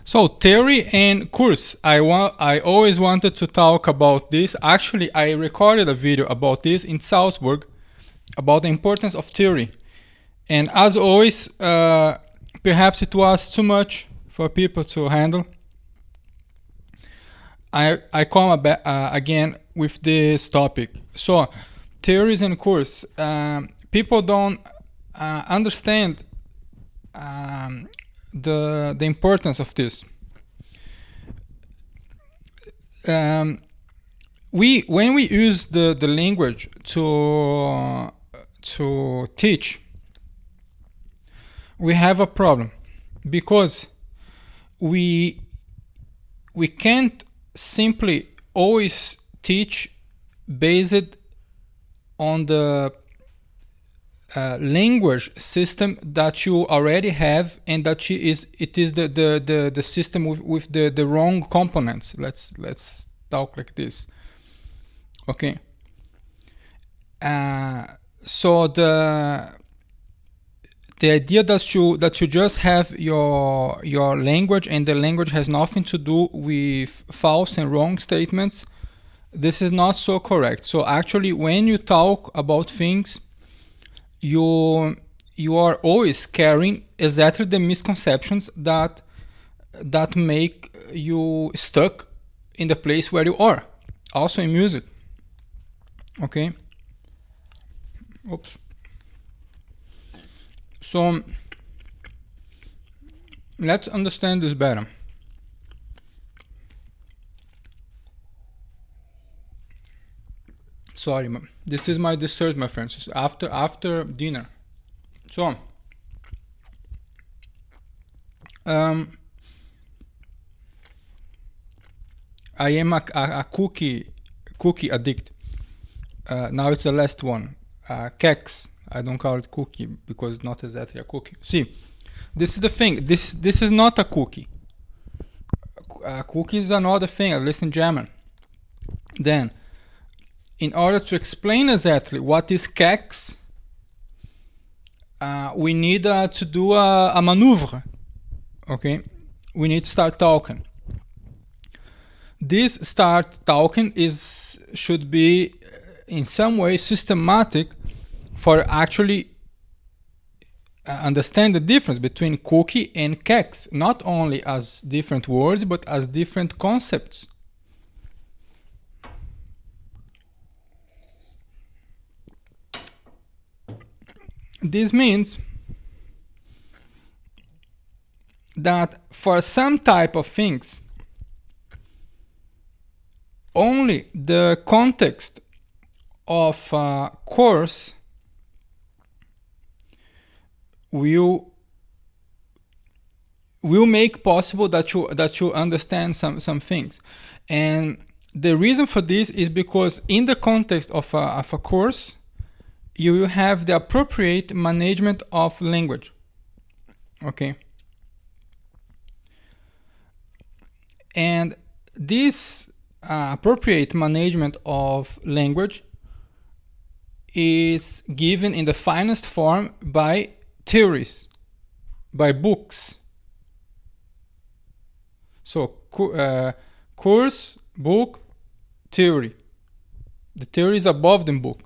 So theory and course. I always wanted to talk about this. Actually, I recorded a video about this in Salzburg about the importance of theory. And as always, perhaps it was too much for people to handle. I come again with this topic. So theories and course. People don't understand the importance of this. When we use the language to teach, we have a problem because we can't simply always teach based on the language system that you already have, and that it is the system with the wrong components. Let's talk like this. Okay. So the idea that you just have your language, and the language has nothing to do with false and wrong statements, this is not so correct. So actually, when you talk about things, you are always carrying exactly the misconceptions that make you stuck in the place where you are. Also in music. Okay. Oops. So let's understand this better. Sorry, this is my dessert, my friends. After dinner. So I am a cookie addict. Now it's the last one. Keks. I don't call it cookie because it's not exactly a cookie. See, this is the thing. This is not a cookie. A cookie is another thing, at least in German. Then, in order to explain exactly what is keks, we need to do a maneuver. Okay, we need to start talking. This start talking should be in some way systematic for actually understand the difference between cookie and keks, not only as different words but as different concepts. This means that for some type of things, only the context of a course will make possible that you understand some things. And the reason for this is because in the context of a course, you will have the appropriate management of language. Okay. And this appropriate management of language is given in the finest form by theories, by books. So course, book, theory. The theory is above the book.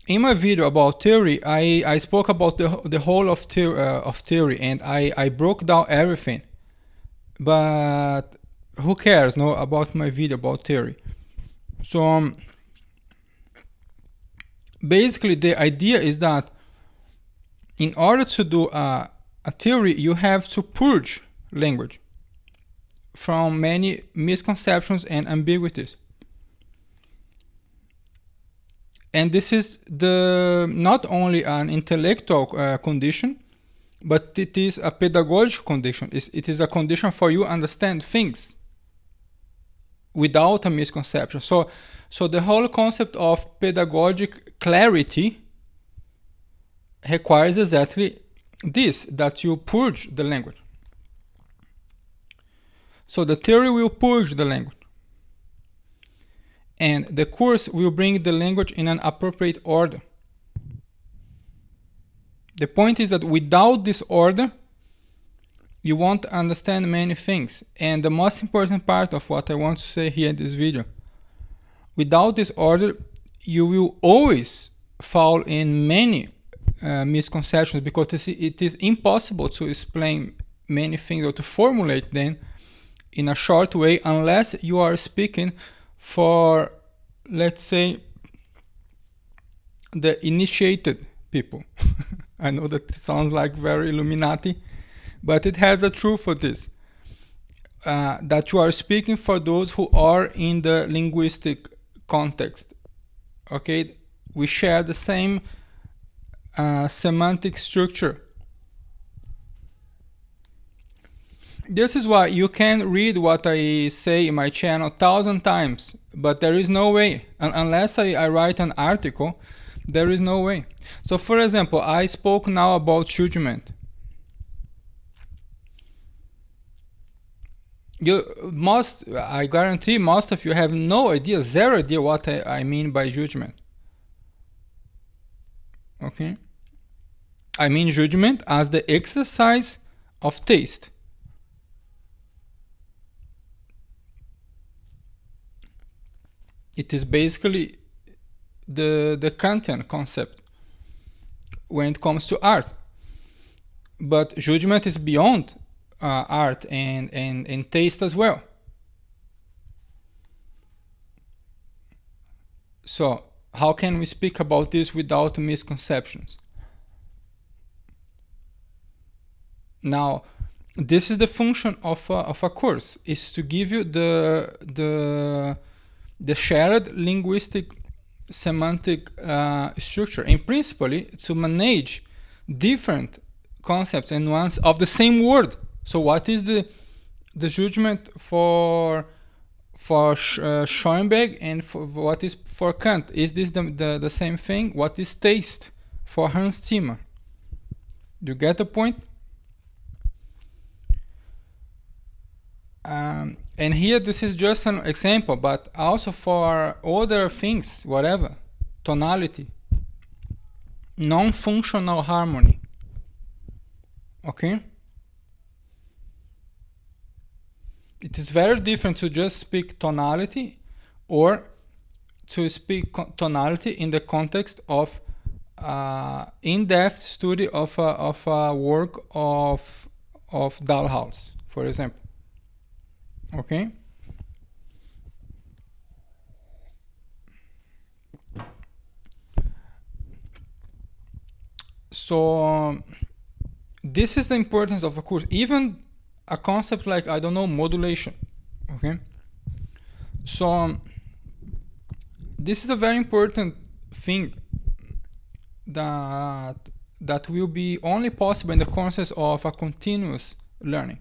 In my video about theory, I spoke about the whole of theory, and I broke down everything. But who cares, no, about my video about theory? So basically, the idea is that in order to do a theory, you have to purge language from many misconceptions and ambiguities. And this is not only an intellectual condition, but it is a pedagogical condition. It is a condition for you to understand things without a misconception. So the whole concept of pedagogic clarity requires exactly this, that you purge the language. So the theory will purge the language. And the course will bring the language in an appropriate order. The point is that without this order, you won't understand many things. And the most important part of what I want to say here in this video, without this order, you will always fall in many misconceptions, because it is impossible to explain many things or to formulate them in a short way unless you are speaking for, let's say, the initiated people. I know that it sounds like very Illuminati, but it has a truth for this. That you are speaking for those who are in the linguistic context. Okay, we share the same semantic structure. This is why you can read what I say in my channel 1,000 times, but there is no way, unless I write an article, there is no way. So for example, I spoke now about judgment. I guarantee most of you have no idea, zero idea what I mean by judgment. Okay? I mean judgment as the exercise of taste. It is basically the Kantian concept when it comes to art. But judgment is beyond art and taste as well. So how can we speak about this without misconceptions? Now, this is the function of a course, is to give you the shared linguistic semantic structure, and principally to manage different concepts and nuances of the same word. So what is the judgment for Schoenberg and for what is for Kant? Is this the same thing? What is taste for Hans Zimmer? Do you get the point? And here this is just an example, but also for other things, whatever, tonality, non-functional harmony. Okay? It is very different to just speak tonality or to speak tonality in the context of in-depth study of a work of Dalhaus, for example. Okay? So this is the importance of a course. Even a concept like, I don't know, modulation. Okay? So this is a very important thing that will be only possible in the context of a continuous learning.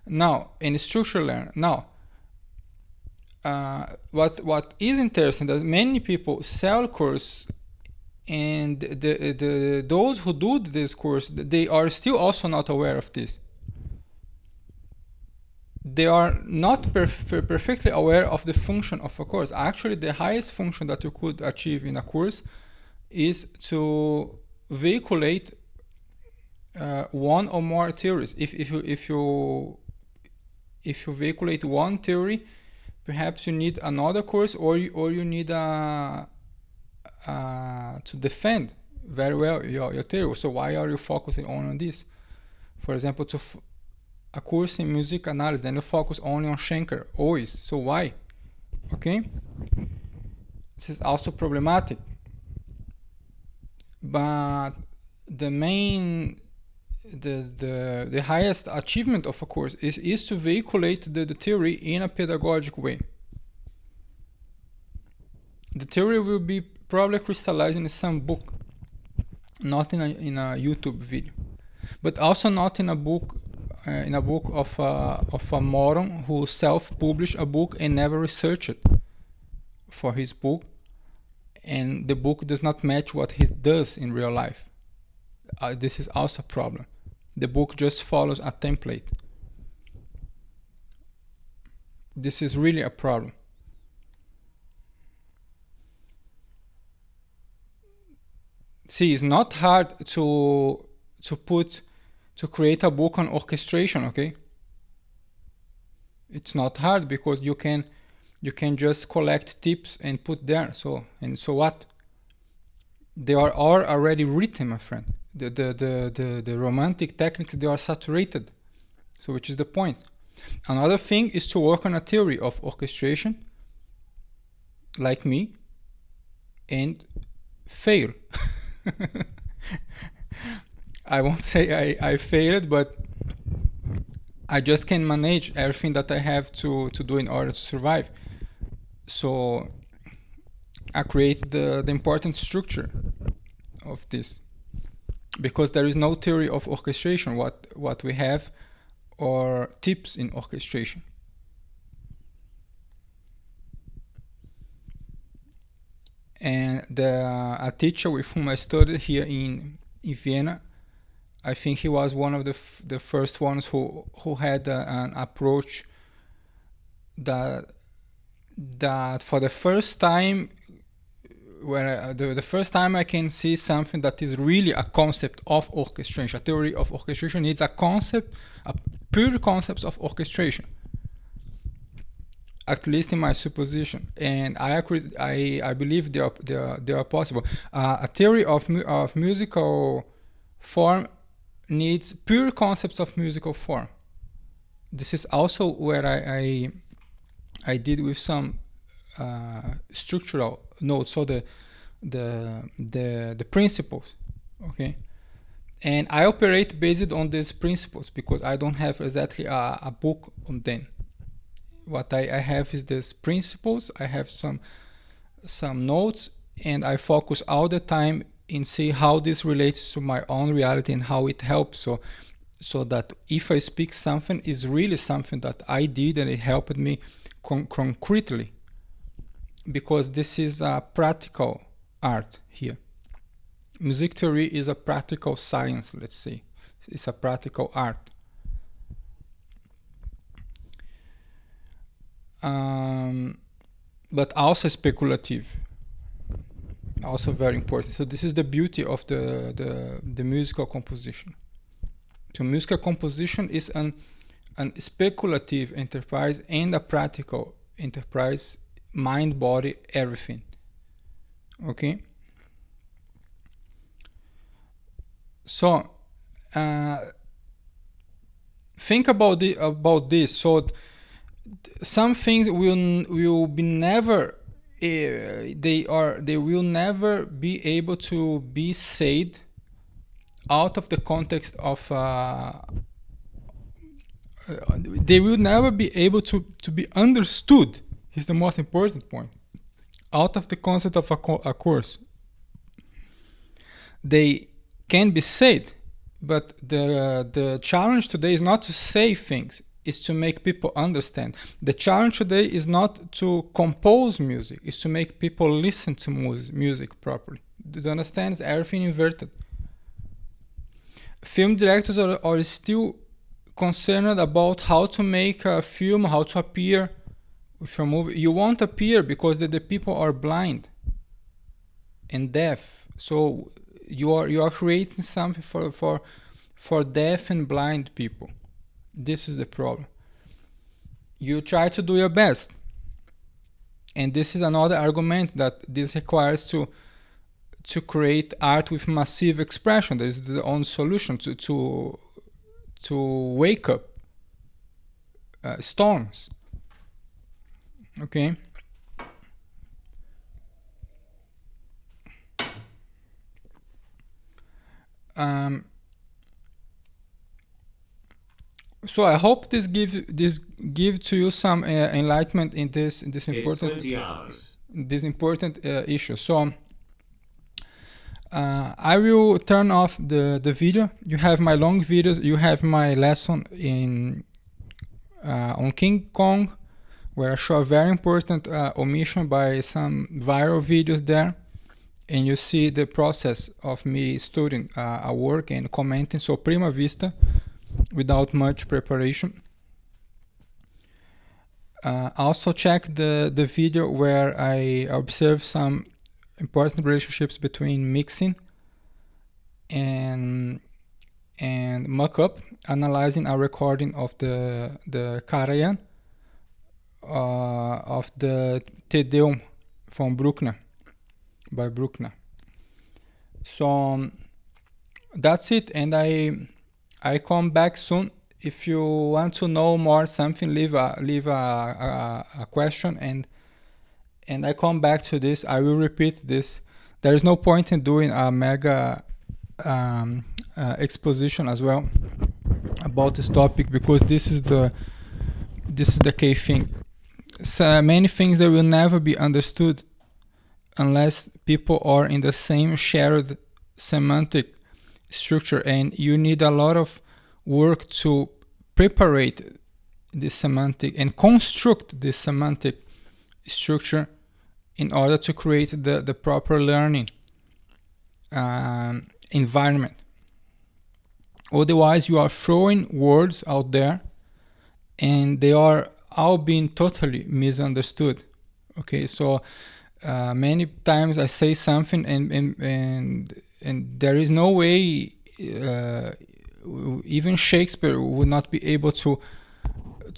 Now, in structural learning. Now, what is interesting that many people sell course, and those who do this course, they are still also not aware of this. They are not perfectly aware of the function of a course. Actually, the highest function that you could achieve in a course is to vehiculate one or more theories. If you vehiculate one theory, perhaps you need another course, or you need to defend very well your theory. So why are you focusing only on this? For example, a course in music analysis, then you focus only on Schenker, always. So why? Okay? This is also problematic. But the main, the highest achievement of a course is to vehiculate the theory in a pedagogic way. The theory will be probably crystallized in some book, not in a YouTube video, but also not in a book of a moron who self-published a book and never researched for his book, and the book does not match what he does in real life. This is also a problem. The book just follows a template. This is really a problem. See, it's not hard to to create a book on orchestration, okay? It's not hard because you can just collect tips and put there. So what? They are all already written, my friend. The romantic techniques, they are saturated. So which is the point? Another thing is to work on a theory of orchestration, like me, and fail. I won't say I failed, but I just can manage everything that I have to do in order to survive. So I create the important structure of this, because there is no theory of orchestration. What we have are tips in orchestration. And a teacher with whom I studied here in Vienna, I think he was one of the first ones who had an approach that for the first time, where the first time I can see something that is really a concept of orchestration. A theory of orchestration needs a concept, a pure concept of orchestration, at least in my supposition, and I believe they are possible. A theory of musical form needs pure concepts of musical form. This is also where I did with some structural notes, so the principles, okay, and I operate based on these principles because I don't have exactly a book on them. What I have is these principles. I have some notes, and I focus all the time in see how this relates to my own reality and how it helps, so that if I speak something, is really something that I did and it helped me concretely, because this is a practical art here. Music theory is a practical science, let's say. It's a practical art. But also speculative. Also very important. So this is the beauty of the musical composition. So musical composition is an speculative enterprise and a practical enterprise, mind, body, everything. Okay. So think about this. So some things will be never. They will never be able to be said out of the context of. They will never be able to be understood. Is the most important point. Out of the concept of a course. They can be said, but the challenge today is not to say things, is to make people understand. The challenge today is not to compose music, is to make people listen to music properly. Do you understand? It's everything inverted. Film directors are still concerned about how to make a film, how to appear with a movie. You won't appear because the people are blind and deaf. So you are creating something for deaf and blind people. This is the problem. You try to do your best, and this is another argument that this requires to create art with massive expression. That is the only solution to wake up storms. Okay. So I hope this give to you some enlightenment in this important issue. So I will turn off the video. You have my long videos. You have my lesson on King Kong, where I show a very important omission by some viral videos there, and you see the process of me studying a work and commenting. So prima vista, without much preparation. Also check the video where I observe some important relationships between mixing and and mock-up, analyzing a recording of the Karajan of the Te Deum from Bruckner, by Bruckner. So that's it, and I come back soon. If you want to know more something, leave a question, and I come back to this. I will repeat this. There is no point in doing a mega exposition as well about this topic, because this is the key thing. So many things that will never be understood unless people are in the same shared semantic structure, and you need a lot of work to prepare this semantic and construct this semantic structure in order to create the proper learning environment. Otherwise, you are throwing words out there and they are all being totally misunderstood. Okay, so many times I say something and there is no way even Shakespeare would not be able to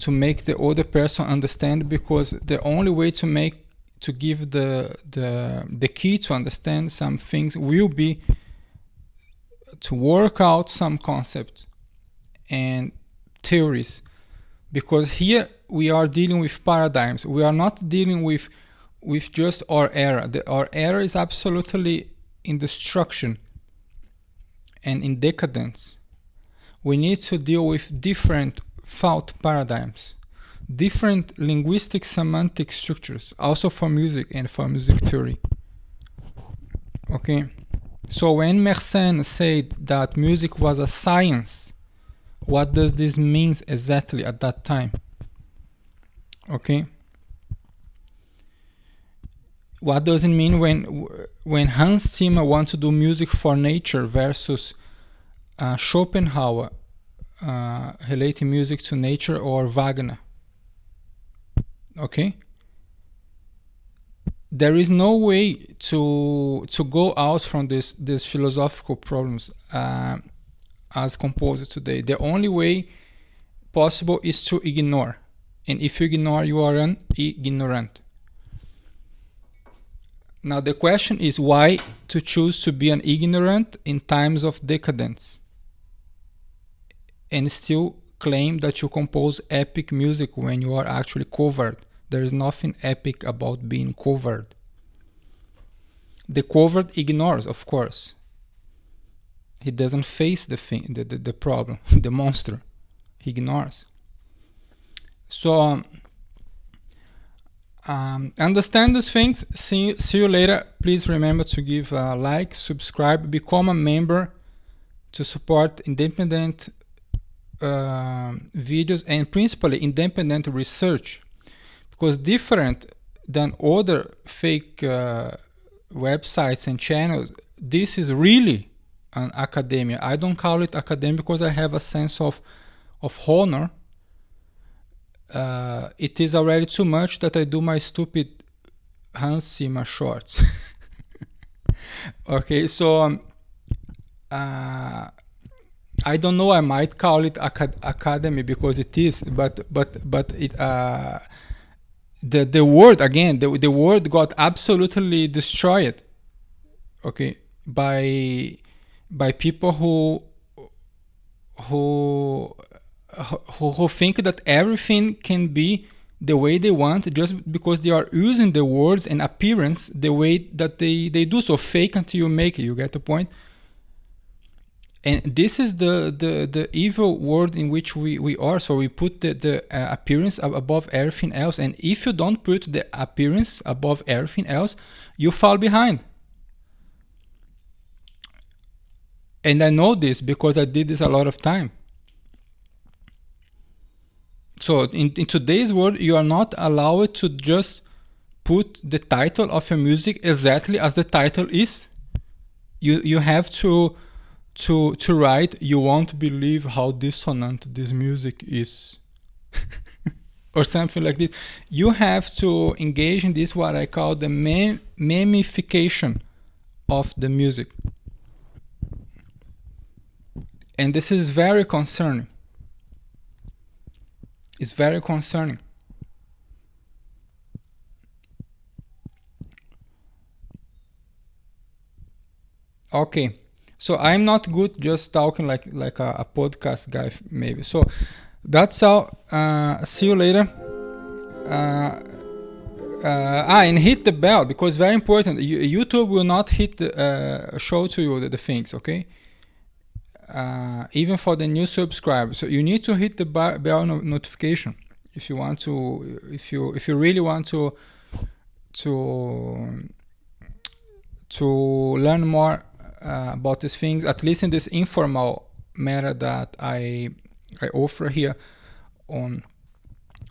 make the other person understand, because the only way to give the key to understand some things will be to work out some concepts and theories, because here we are dealing with paradigms. We are not dealing with just our era. Our era is absolutely in destruction and in decadence. We need to deal with different thought paradigms, different linguistic semantic structures, also for music and for music theory. Okay, so when Mersenne said that music was a science, what does this mean exactly at that time? Okay, what does it mean when Hans Zimmer wants to do music for nature versus Schopenhauer relating music to nature, or Wagner? Okay, there is no way to go out from these philosophical problems as composer today. The only way possible is to ignore, and if you ignore, you are an ignorant. Now the question is, why to choose to be an ignorant in times of decadence and still claim that you compose epic music when you are actually covered? There is nothing epic about being covered. The covered ignores, of course. He doesn't face the thing, the problem, the monster. He ignores. So understand these things. See you later. Please remember to give a like, subscribe, become a member to support independent videos and principally independent research, because different than other fake websites and channels, this is really an academia. I don't call it academia because I have a sense of honor. It is already too much that I do my stupid Hans Zimmer shorts. Okay, so I don't know, I might call it academy because it is, but it the word, again, the word got absolutely destroyed, okay, by people who think that everything can be the way they want just because they are using the words and appearance the way that they do. So fake until you make it. You get the point? And this is the evil world in which we are. So we put the appearance above everything else. And if you don't put the appearance above everything else, you fall behind. And I know this because I did this a lot of time. So in today's world, you are not allowed to just put the title of your music exactly as the title is. You have to write, "You won't believe how dissonant this music is," or something like this. You have to engage in this, what I call the memification of the music. And this is very concerning. It's very concerning. Okay, so I'm not good just talking like a podcast guy maybe. So that's all. See you later. And hit the bell, because very important. YouTube will not hit show to you the things. Okay. Even for the new subscribers, so you need to hit the bell notification if you want to. If you really want to learn more about these things, at least in this informal manner that I offer here on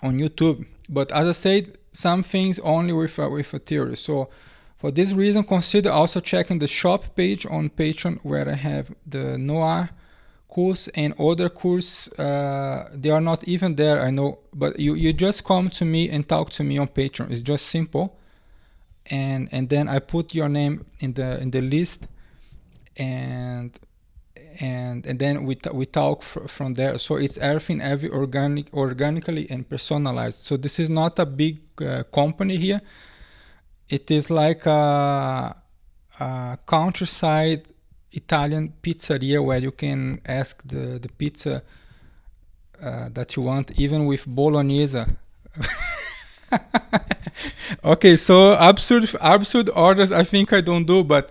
YouTube. But as I said, some things only with a theory. So for this reason, consider also checking the shop page on Patreon, where I have the Noir course and other course. They are not even there, I know, but you just come to me and talk to me on Patreon. It's just simple, and then I put your name in the list, and then we talk from there. So it's everything organically and personalized. So this is not a big company here. It is like a countryside Italian pizzeria where you can ask the pizza that you want, even with bolognese. Okay, so absurd orders I think I don't do, but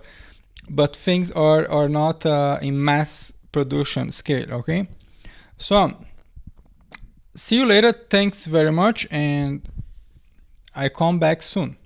things are not in mass production scale. Okay, so see you later. Thanks very much, and I come back soon.